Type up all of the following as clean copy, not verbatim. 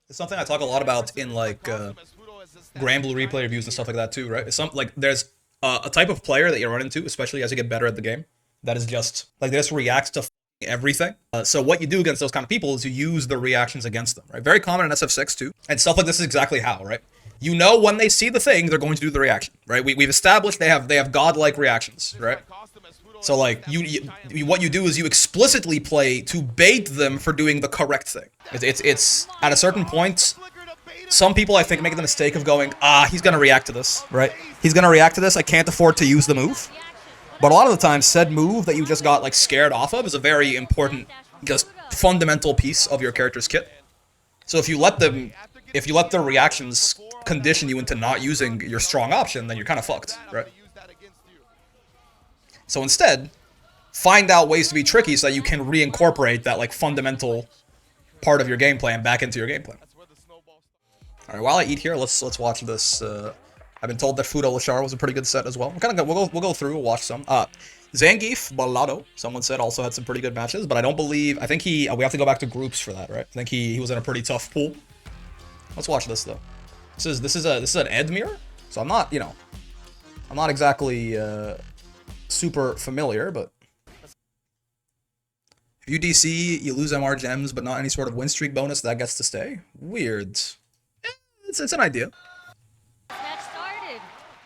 It's something I talk a lot about in like Grand Blue replay reviews and stuff like that too, right? It's some like there's a type of player that you run into, especially as you get better at the game, that is just like they just react to everything. So what you do against those kind of people is you use the reactions against them, right? Very common in SF6 too, and stuff like this is exactly how, right? You know when they see the thing, they're going to do the reaction, right? We've established they have godlike reactions, right? So like what you do is you explicitly play to bait them for doing the correct thing. It's at a certain point. Some people I think make the mistake of going, he's gonna react to this, right? He's gonna react to this. I can't afford to use the move. But a lot of the time, said move that you just got like scared off of is a very important, just fundamental piece of your character's kit. So if you let their reactions condition you into not using your strong option, then you're kind of fucked, right? So instead, find out ways to be tricky so that you can reincorporate that like fundamental part of your game plan back into your game plan. All right, while I eat here, let's watch this. I've been told that Fudo Lashar was a pretty good set as well. We'll go through. We'll watch some. Zangief Balado, someone said, also had some pretty good matches, but I don't believe. I think we have to go back to groups for that, right? I think he was in a pretty tough pool. Let's watch this though. This is an Edmure, so I'm not I'm not exactly super familiar, but if you DC, you lose MR gems, but not any sort of win streak bonus that gets to stay. Weird. It's an idea.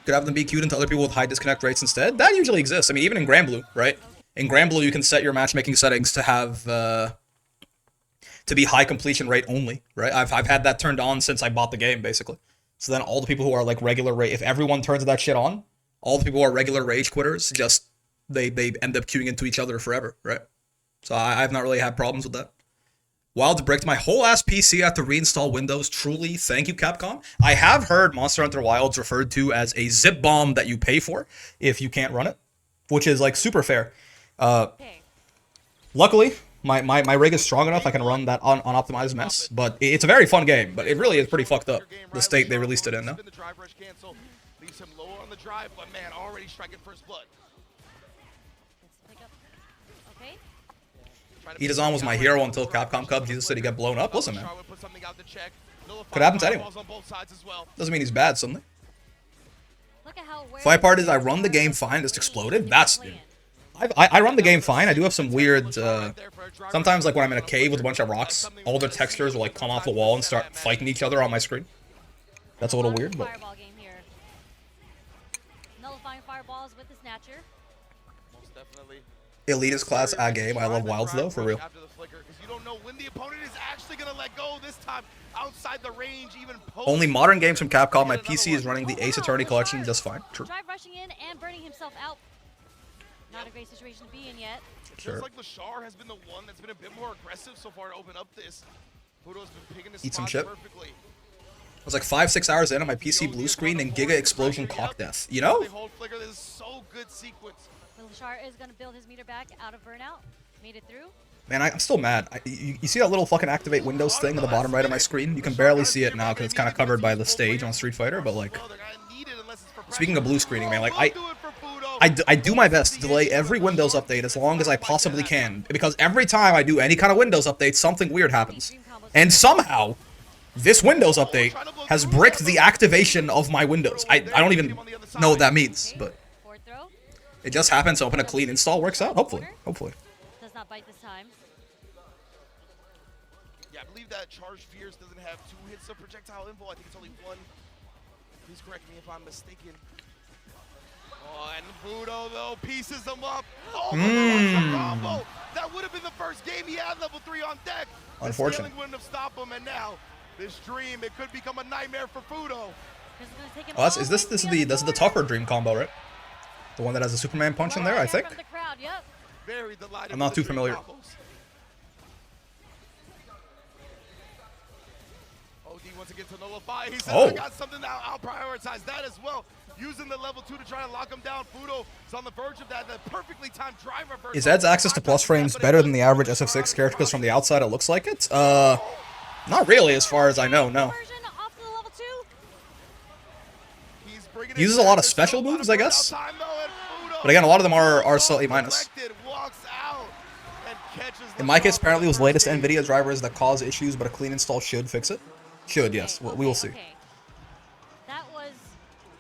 Could have them be queued into other people with high disconnect rates instead. That usually exists. I mean, even in Grand Blue, right? In Grand Blue, you can set your matchmaking settings to have to be high completion rate only, right? I've had that turned on since I bought the game, basically. So then all the people who are like regular rage, if everyone turns that shit on, all the people who are regular rage quitters just they end up queuing into each other forever, right? So I've not really had problems with that. Wild bricked my whole ass PC. I have to reinstall Windows. Truly, thank you, Capcom. I have heard Monster Hunter Wilds referred to as a zip bomb that you pay for if you can't run it, which is like super fair. Luckily, my rig is strong enough I can run that unoptimized mess, but it's a very fun game, but it really is pretty fucked up, the state they released it in now. Leaves him lower on the drive, but man, already striking first blood. Itazan was my hero until Capcom Cup. Jesus said he got blown up. Listen, man. Could happen to anyone. Doesn't mean he's bad suddenly. Fight part is I run the game fine, just exploded. That's... I run the game fine. I do have some weird... sometimes, like, when I'm in a cave with a bunch of rocks, all the textures will, like, come off the wall and start fighting each other on my screen. That's a little weird, but... Nullifying fireballs with the snatcher. Most definitely. Elitist class A game. I love Wilds though, for real. You don't know when the opponent is actually gonna let go this time outside the range, even only modern games from Capcom. My PC is running the Ace Attorney collection just fine. True. Drive rushing in and burning himself out. Not a great situation to be in yet. Sure. Feels like Lashar has been the one that's been a bit more aggressive so far to open up this. Fudo's been picking his spots perfectly. I was like 5-6 hours in on my PC blue screen and Giga Explosion cock death. You know? This is so good sequence. Lashar is going to build his meter back out of burnout. Made it through. Man, I'm still mad. You see that little fucking activate Windows thing in the bottom right of my screen? You can barely see it now because it's kind of covered by the stage on Street Fighter, but like... Speaking of blue screening, man, like I do my best to delay every Windows update as long as I possibly can, because every time I do any kind of Windows update, something weird happens. And somehow, this Windows update has bricked the activation of my Windows. I don't even know what that means, but... It just happens to open a clean install, works out, hopefully. Hopefully. Does not bite this time. Yeah, I believe that Charged Fierce doesn't have 2 hits of projectile info. I think it's only 1. Please correct me if I'm mistaken. Oh, and Fudo, though, pieces them up. Oh, combo. That would have been the first game he had level 3 on deck. Unfortunate. The wouldn't have stopped him, and now this dream, it could become a nightmare for Fudo. Oh, this is the tougher dream combo, right? The one that has a Superman punch in there, I think. I'm not too familiar. OD wants to get to nullify. He said, oh. I got something now. I'll prioritize that as well. Using the level 2 to try and lock him down. Fudo is on the verge of that. The perfectly timed drive reverse. Is Ed's access to plus frames better than the average SF6 character? Because from the outside it looks like it? Not really, as far as I know, no. He uses a lot of special moves, I guess. But again, a lot of them are slightly minus. In my case, apparently it was latest NVIDIA drivers that cause issues, but a clean install should fix it. Should, yes. We will see. Okay. That was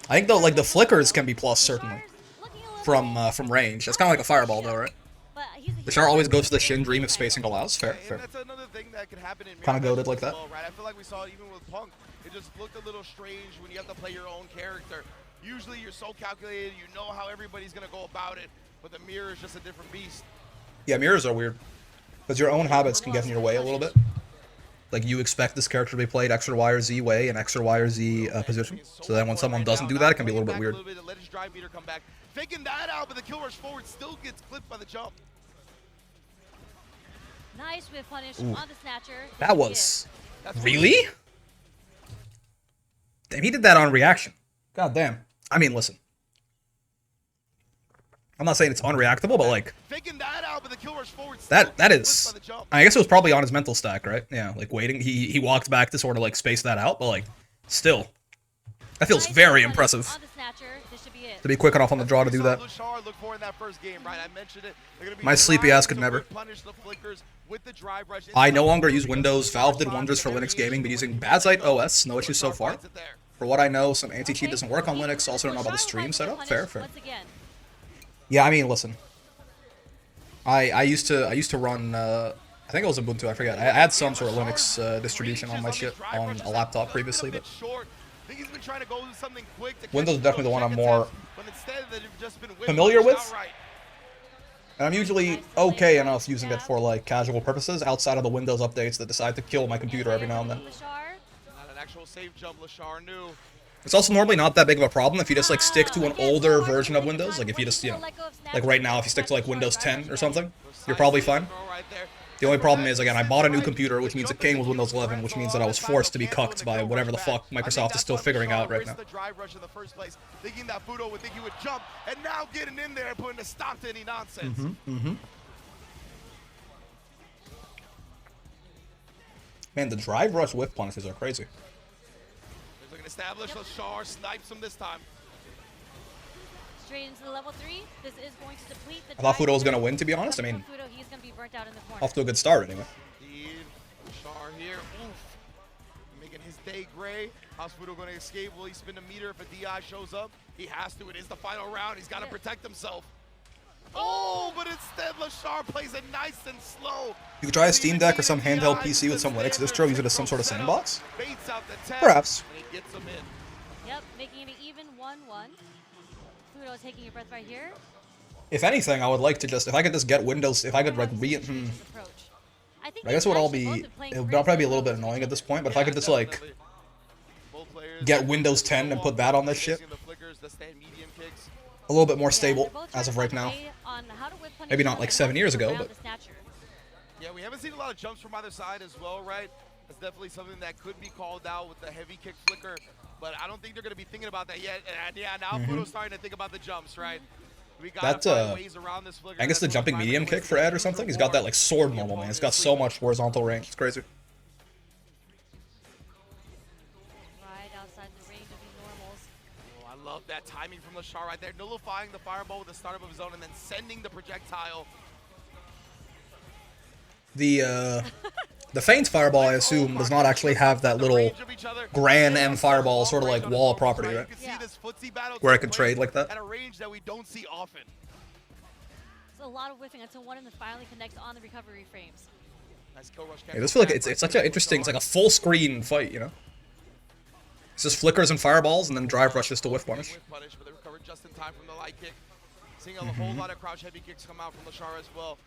I think though, like the flickers can be plus certainly Lashar's looking a little from range. That's kind of like a fireball though, right? but he's The Char always goes to the Shin Dream if spacing allows. Fair, And fair. that's another thing that could happen in Kinda mirror goated like matches that. as well, right? I feel like we saw it even with Punk. It just looked a little strange when you have to play your own character. Usually you're so calculated, you know how everybody's gonna go about it, but the mirror is just a different beast. Yeah, mirrors are weird. Because your own habits can get in your way a little bit. Like, you expect this character to be played X or Y or Z way in X or Y or Z position. So then when someone doesn't do that, it can be a little bit weird. Let his drive meter come back. Faking that out, but the kill rush forward still gets clipped by the jump. Nice whip punish Ooh. on the snatcher. That was... That's Really? Damn, he did that on reaction. God damn. I mean, listen. I'm not saying it's unreactable, but like... Faking that out, but the kill rush forward still That gets is... clipped by the jump. I guess it was probably on his mental stack, right? Yeah, like waiting. He walked back to sort of like space that out, but like, still. That feels Nice very whip punish impressive. on the snatcher. This should be it. To be quick enough on the draw to do that. Lashar look for in that first game, right? I mentioned it. They're gonna be My sleepy trying ass could to never. whip punish the flickers with the drive rush. I no longer use Windows. Valve did wonders for Linux gaming, but using Bazite OS, no issues so far. For what I know, some anti-cheat doesn't work on Linux. Also don't know about the stream setup. Fair, fair. Once again. Yeah, I mean, listen. I used to run. I think it was Ubuntu. I forget. I had some sort of Linux distribution on my shit on a laptop previously, but Windows is definitely the one I'm more familiar with. And I'm usually okay enough using it for like casual purposes outside of the Windows updates that decide to kill my computer every now and then. Lashar. Not an actual save jump, Lashar knew. It's also normally not that big of a problem if you just like stick to an older version of Windows. Like if you just, you know, like right now if you stick to like Windows 10 or something, you're probably fine. The only problem is, again, I bought a new computer, which means it came with Windows 11, which means that I was forced to be cucked by whatever the fuck Microsoft is still figuring out right now. The drive rush in the first place, thinking that Fudo would think he would jump, and now getting in there and putting a stop to any nonsense. Man, the drive rush whip punishes are crazy. There's like an established Lashar snipes him this time. Straight into the level 3. This is going to deplete the I thought drive Fudo was going to rush. win, to be honest. I mean, Fudo, he's going to be burnt out in the corner. off to a good start anyway. Indeed. Lashar here. Oof. Making his day gray. How's Fudo going to escape? Will he spin a meter if a DI shows up? He has to. It is the final round. He's got to protect himself. Oh, but instead Lashar plays it nice and slow. You could try a Steam Deck or some handheld PC with some Linux distro, use it as some sort of sandbox? Perhaps. And he gets him in. Yep, making it an even 1-1. Fudo taking a breath right here. If anything, I would like to just, if I could just get Windows, if I could like I guess it would all be, it would probably be a little bit annoying at this point, but if I could just like get Windows 10 and put that on this shit, a little bit more stable as of right now. Maybe not like 7 years ago, but yeah, we haven't seen a lot of jumps from either side as well, right? That's definitely something that could be called out with the heavy kick flicker, but I don't think they're going to be thinking about that yet. And yeah, now Fudo's starting to think about the jumps, right? We got ways around this flicker. I guess the jumping medium kick for Ed or something. He's got that like sword normal, man. He's got so much horizontal range. It's crazy. Right outside the range of the normals. Oh, I love that timing from Lashar right there, nullifying the fireball with the startup of his own and then sending the projectile. The feint fireball, I assume, does not actually have that little Gran M fireball sort of like wall property, right? Where I can trade like that. At a range that we don't see often. It's a lot of whiffing until one of them finally connects on the recovery frames. Nice kill rush. I just feel like it's such an interesting, it's like a full screen fight, you know? It's just flickers and fireballs and then drive rushes to whiff punish. But they recovered just in time from the light kick. Seeing a whole lot of crouch heavy kicks come out from Lashar as well.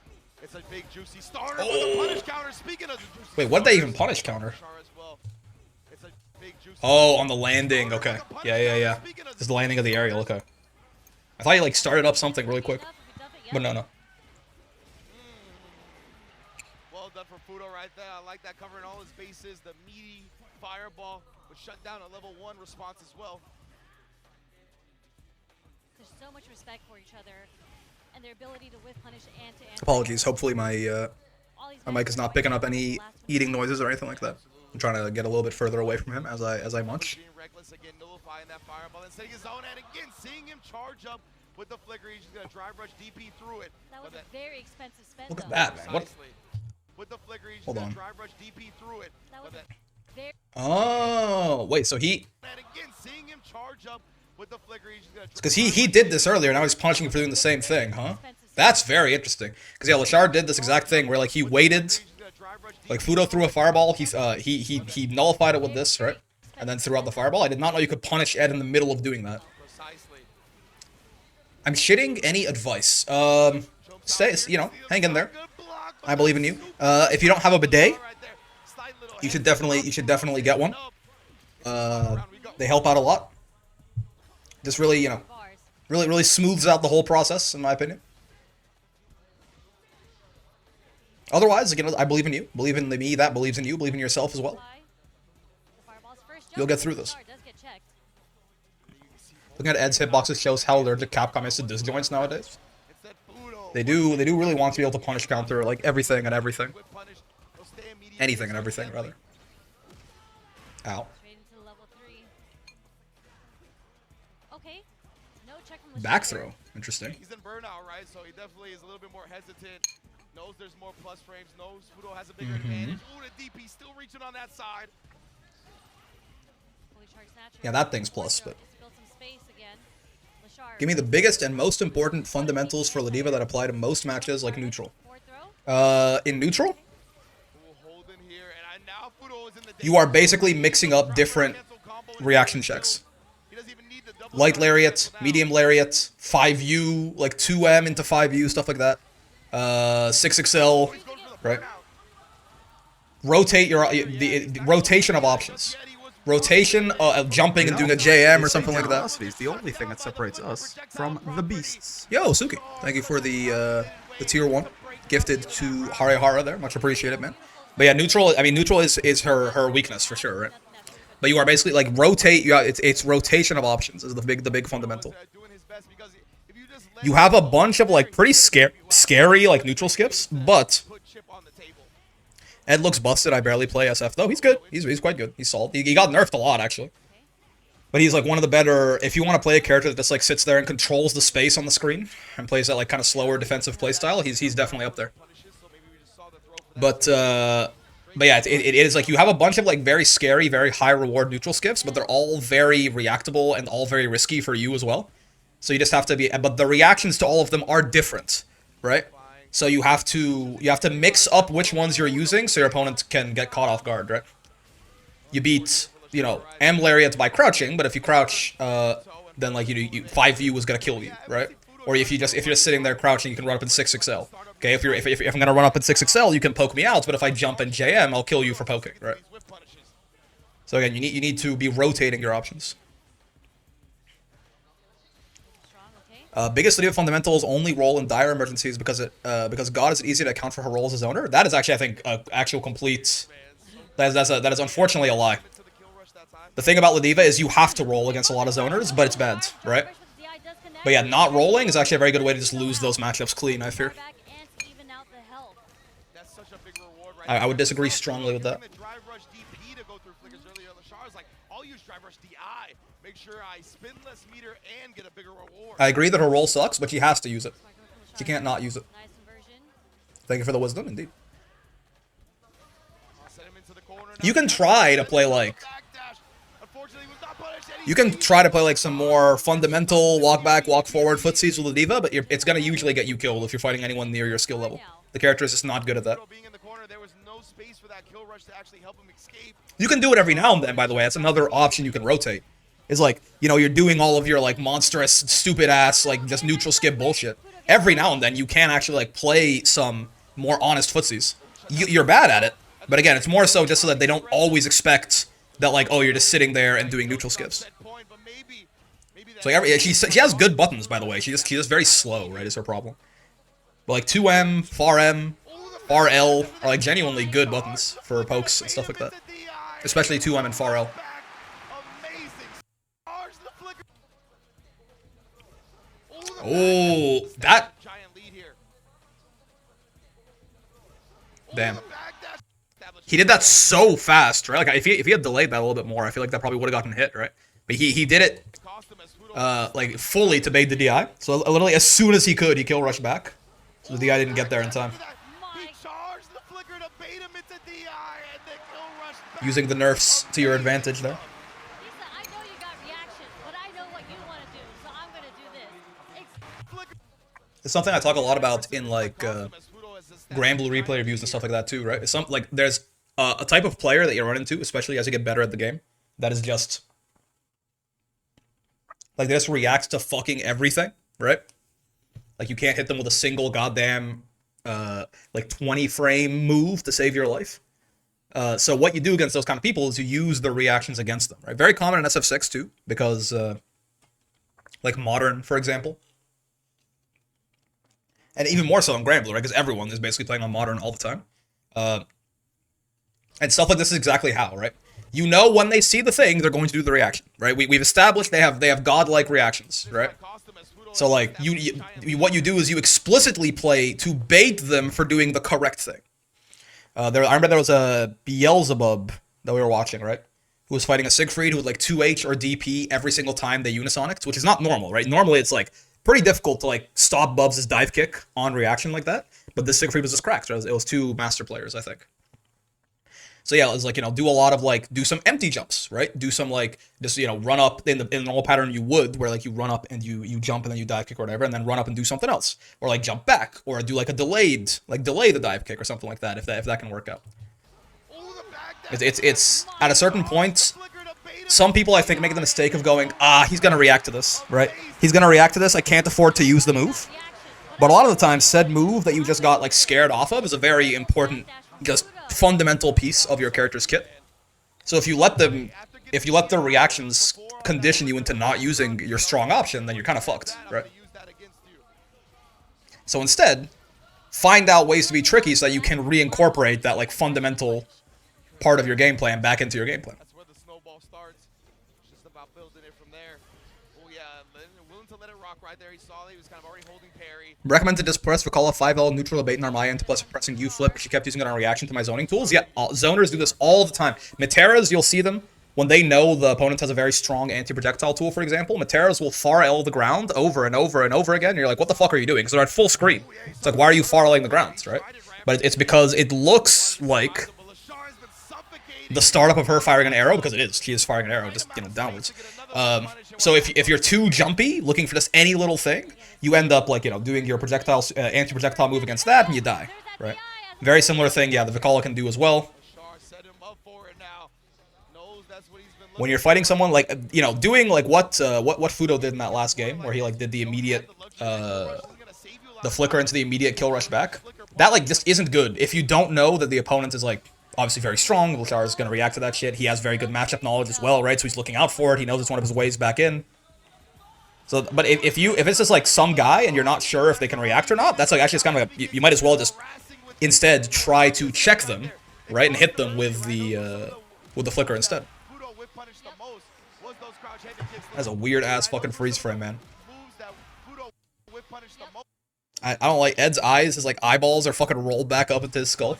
It's a big juicy starter with a punish counter. Speaking of the juicy Wait, what did they even punish counter? It's a big juicy Oh, on the landing. Okay. Yeah. Just the landing of the aerial. Okay. I thought he like started up something really quick, but no. Well done for Fudo right there. I like that, covering all his bases. The meaty fireball would shut down a level 1 response as well. There's so much respect for each other and their ability to whiff punish and to answer. Apologies. Hopefully my mic is not picking up any eating noises or anything like that. I'm trying to get a little bit further away from him as I munch. Being reckless again, nullifying that fireball and setting his own, and again seeing him charge up with the flicker. He's just gonna drive rush DP through it. That was a very expensive spend. Look at though. that, man. What? With the flicker, he's just Hold gonna on. drive rush DP through it. That was Oh, wait, so he... And again, seeing him charge up with the flicker, he's just gonna Because he did this earlier, now he's punishing for doing the same thing, huh? That's very interesting. Because, yeah, Lashard did this exact thing where, like, he waited... Like, Fudo threw a fireball, he nullified it with this, right? And then threw out the fireball. I did not know you could punish Ed in the middle of doing that. I'm shitting any advice. Stay, you know, hang in there. I believe in you. If you don't have a bidet, you should definitely get one. They help out a lot. Just really, you know, really smooths out the whole process, in my opinion. Otherwise, again, I believe in you. Believe in me that believes in you. Believe in yourself as well. You'll get through this. Looking at Ed's hitboxes shows how allergic Capcom is to disjoints nowadays. They do really want to be able to punish counter like everything and everything. Anything and everything, rather. Ow. Back throw. Interesting. He's in burnout, right? So he definitely is a little bit more hesitant. Knows there's more plus frames. Knows Fudo has a bigger advantage. Ooh, the DP still reaching on that side. Yeah, that thing's plus, but... Give me the biggest and most important fundamentals for Ladiva that apply to most matches, like neutral. In neutral? You are basically mixing up different reaction checks. Light lariat, medium lariat, 5U, like 2M into 5U, stuff like that. 6XL, right? Rotate your the rotation of options. Rotation, jumping and doing a JM or something like that. Is the only thing that separates us from the beasts. Yo, Suki, thank you for the tier 1 gifted to Harihara there. Much appreciated, man. But yeah, neutral. I mean, neutral is her weakness for sure, right? But you are basically like rotate. It's rotation of options is the big fundamental. You have a bunch of like pretty scary like neutral skips, but Ed looks busted. I barely play SF though. He's good. He's quite good. He's solid. He got nerfed a lot actually, but he's like one of the better. If you want to play a character that just like sits there and controls the space on the screen and plays that like kind of slower defensive playstyle, he's definitely up there. But yeah, it is like you have a bunch of like very scary, very high reward neutral skips, but they're all very reactable and all very risky for you as well. So you just have to be, but the reactions to all of them are different, right? So you have to mix up which ones you're using so your opponent can get caught off guard, right? You beat, you know, M lariat by crouching, but if you crouch, then like 5U is gonna kill you, right? Or if you're just sitting there crouching, you can run up in 6XL. Okay, if I'm gonna run up in 6XL, you can poke me out, but if I jump in JM, I'll kill you for poking, right? So again, you need to be rotating your options. Biggest Ladiva fundamentals only roll in dire emergencies because God is easy to account for her role as a zoner. That is actually, I think, actual complete. That is unfortunately a lie. The thing about Ladiva is you have to roll against a lot of zoners, but it's bad, right? But yeah, not rolling is actually a very good way to just lose those matchups clean, I fear. I would disagree strongly with that. I agree that her roll sucks, but she has to use it. She can't not use it. Thank you for the wisdom, indeed. You can try to play like... You can try to play like some more fundamental walk back, walk forward footsies with Ladiva, but it's gonna usually get you killed if you're fighting anyone near your skill level. The character is just not good at that. You can do it every now and then, by the way. That's another option you can rotate. It's like, you know, you're doing all of your like monstrous, stupid ass, like just neutral skip bullshit. Every now and then you can actually like play some more honest footsies. You're bad at it, but again, it's more so just so that they don't always expect that like, oh, you're just sitting there and doing neutral skips. So like she has good buttons, by the way. She's just very slow, right? Is her problem. But like 2M, far M, far L are like genuinely good buttons for pokes and stuff like that. Especially 2M and far L. Oh, that. Damn. He did that so fast, right? Like if he had delayed that a little bit more, I feel like that probably would have gotten hit, right? But he did it like fully to bait the DI. So literally as soon as he could, he kill rushed back. So the DI didn't get there in time. Using the nerfs to your advantage there. He said, I know you got reactions, but I know what you want to do, so I'm going to do this. It's something I talk a lot about in like Granblue replay reviews and stuff like that too, right? It's some like there's a type of player that you run into, especially as you get better at the game, that is just like they just react to fucking everything, right? Like you can't hit them with a single goddamn like 20 frame move to save your life. So what you do against those kind of people is you use the reactions against them, right? Very common in SF6 too, because like Modern, for example. And even more so in Granblue, right? Because everyone is basically playing on Modern all the time. And stuff like this is exactly how, right? You know when they see the thing, they're going to do the reaction, right? We've established they have godlike reactions, right? So like what you do is you explicitly play to bait them for doing the correct thing. I remember there was a Beelzebub that we were watching, right? Who was fighting a Siegfried who would like 2H or DP every single time they unisonicked, which is not normal, right? Normally it's like pretty difficult to like stop Bubs' dive kick on reaction like that. But this Siegfried was just cracked. Right? It was two master players, I think. So yeah, it was like, do a lot of like, do some empty jumps, right? Do some like, just, run up in the normal pattern you would, where like you run up and you jump and then you dive kick or whatever, and then run up and do something else. Or like jump back, or do like a delay the dive kick or something like that, if that can work out. It's at a certain point, some people I think make the mistake of going, he's gonna react to this, right? He's gonna react to this, I can't afford to use the move. But a lot of the time, said move that you just got like scared off of is a very important, just fundamental piece of your character's kit. So if you let their reactions condition you into not using your strong option, then you're kind of fucked, right? So instead, find out ways to be tricky so that you can reincorporate that like fundamental part of your game plan back into your game plan. That's where the snowball starts. It's just about building it from there. Oh yeah, willing to let it rock right there. He saw he was kind of already holding parry. Recommend to just press Recall a 5L neutral debate in Armaya into plus pressing U flip, but she kept using it on reaction to my zoning tools. Yeah, zoners do this all the time. Materas, you'll see them when they know the opponent has a very strong anti-projectile tool, for example. Materas will far L the ground over and over and over again. And you're like, what the fuck are you doing? Because they're at full screen. It's like, why are you far L-ing the ground, right? But it's because it looks like the startup of her firing an arrow, because it is. She is firing an arrow, just, downwards. So if you're too jumpy, looking for just any little thing, you end up, like, doing your projectile, anti-projectile move against that, and you die, right? Very similar thing, yeah, the Vikala can do as well. When you're fighting someone, like, doing, like, what Fudo did in that last game, where he, like, did the immediate, the flicker into the immediate kill rush back, that, like, just isn't good. If you don't know that the opponent is, like, obviously very strong, Vilchar is going to react to that shit. He has very good matchup knowledge as well, right? So he's looking out for it. He knows it's one of his ways back in. So, but if it's just like some guy and you're not sure if they can react or not, that's like actually it's kind of like you might as well just instead try to check them, right, and hit them with the flicker instead. That's a weird ass fucking freeze frame, man. I don't like Ed's eyes. His like eyeballs are fucking rolled back up into his skull.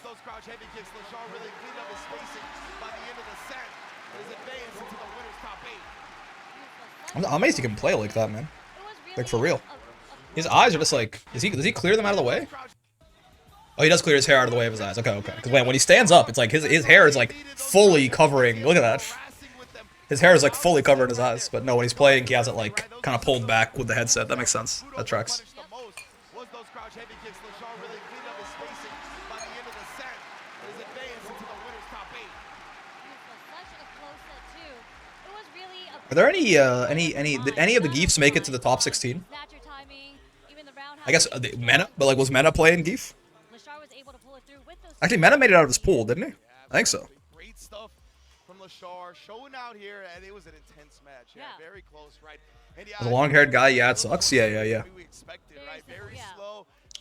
I'm amazed he can play like that, man. Like, for real. His eyes are just like... Does he clear them out of the way? Oh, he does clear his hair out of the way of his eyes. Okay, okay. Because when he stands up, it's like his hair is like fully covering... Look at that. His hair is like fully covering his eyes. But no, when he's playing, he has it like kind of pulled back with the headset. That makes sense. That tracks. Are there did any of the Geefs make it to the top 16? I guess Mena, but like was Mena playing Geef? Actually, Mena made it out of his pool, didn't he? I think so. Great stuff from Lashar showing out here, and it was an intense match. Yeah, very close, right? And As a long-haired guy, yeah, it sucks. Yeah.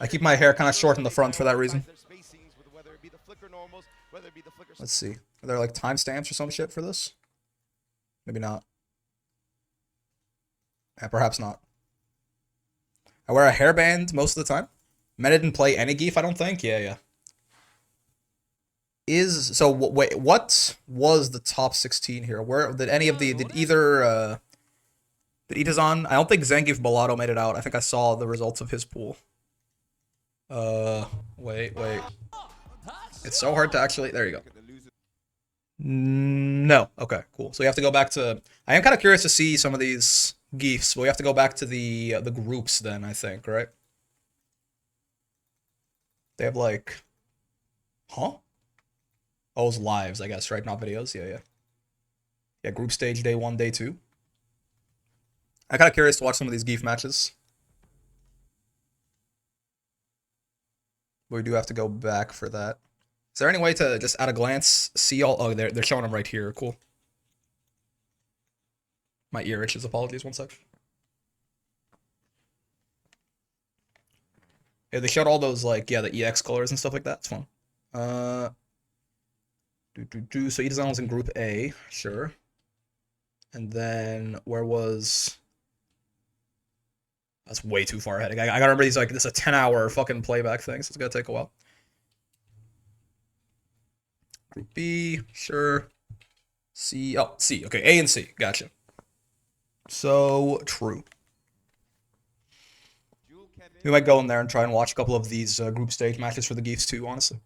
I keep my hair kind of short in the front for that reason. Let's see. Are there like timestamps or some shit for this? Maybe not. Yeah, perhaps not. I wear a hairband most of the time. Meta didn't play any Geef, I don't think. Yeah. Wait, what was the top 16 here? Where did any of the did Itazan? I don't think Zangief Bellado made it out. I think I saw the results of his pool. Wait. It's so hard to actually. There you go. No. Okay, cool. So you have to go back to. I am kind of curious to see some of these geefs, but we have to go back to the groups then. I think, right? They have like, huh? Oh, it's lives, I guess, right? Not videos. Yeah, yeah. Yeah, group stage day 1, day 2. I'm kind of curious to watch some of these geef matches. But we do have to go back for that. Is there any way to just at a glance see all? Oh, they're showing them right here. Cool. My ear itches. Apologies. 1 sec. Yeah, they showed all those like the EX colors and stuff like that. It's fun. So E-Design was in Group A, sure. And then where was? That's way too far ahead. I gotta remember these like this is a 10-hour fucking playback thing, so it's gonna take a while. Group B, sure. C, oh C, okay, A and C, gotcha. So true. We might go in there and try and watch a couple of these group stage matches for the Geefs too, honestly.